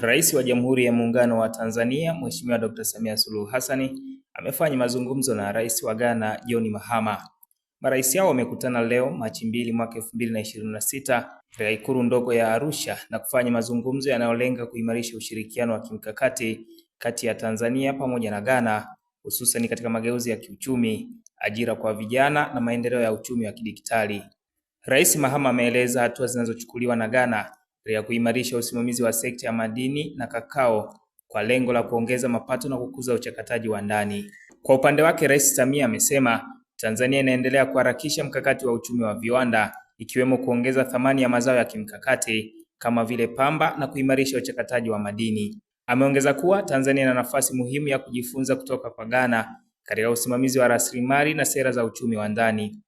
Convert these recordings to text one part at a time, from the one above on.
Rais wa Jamhuri ya Muungano wa Tanzania, Mheshimiwa Dr. Samia Suluhu Hassan amefanya mazungumzo na Rais wa Ghana, John Mahama. Marais hao wamekutana leo Machi 2 mwaka 2026 katika Ikulu ndogo ya Arusha na kufanya mazungumzo yanayolenga kuimarisha ushirikiano wa kimkakati kati ya Tanzania pamoja na Ghana, hususan katika mageuzi ya kiuchumi, ajira kwa vijana na maendeleo ya uchumi wa kidijitali. Rais Mahama ameeleza hatua zinazochukuliwa na Ghana ya kuimarisha usimamizi wa sekta ya madini na kakao kwa lengo la kuongeza mapato na kukuza uchakataji wa ndani. Kwa upande wake, Rais Samia amesema Tanzania inaendelea kuharakisha mkakati wa uchumi wa viwanda, ikiwemo kuongeza thamani ya mazao ya kimkakati kama vile pamba na kuimarisha uchakataji wa madini. Ameongeza kuwa Tanzania ina nafasi muhimu ya kujifunza kutoka kwa Ghana katika usimamizi wa rasilimali na sera za uchumi wa ndani.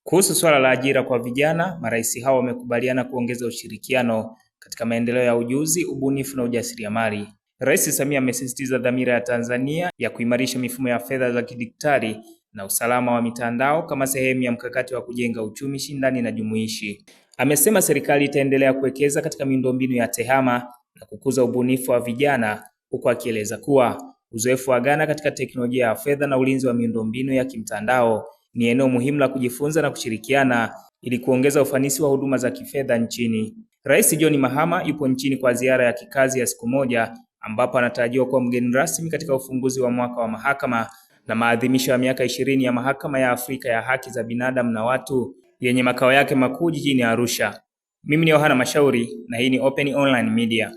Kuhusu swala la ajira kwa vijana, marais hao wamekubaliana kuongeza ushirikiano katika maendeleo ya ujuzi, ubunifu na ujasiriamali. Rais Samia amesisitiza dhamira ya Tanzania ya kuimarisha mifumo ya fedha za kidijitali na usalama wa mitandao kama sehemu ya mkakati wa kujenga uchumi shindani na jumuishi. Amesema serikali itaendelea kuwekeza katika miundombinu ya tehama na kukuza ubunifu wa vijana, huku akieleza kuwa uzoefu wa Ghana katika teknolojia ya fedha na ulinzi wa miundombinu ya kimtandao ni eneo muhimu la kujifunza na kushirikiana ili kuongeza ufanisi wa huduma za kifedha nchini. Rais John Mahama yupo nchini kwa ziara ya kikazi ya siku moja, ambapo anatarajiwa kuwa mgeni rasmi katika ufunguzi wa mwaka wa mahakama na maadhimisho ya miaka 20 ya Mahakama ya Afrika ya Haki za Binadamu na Watu yenye makao yake makuu jijini Arusha. Mimi ni Yohana Mashauri na hii ni Open Online Media.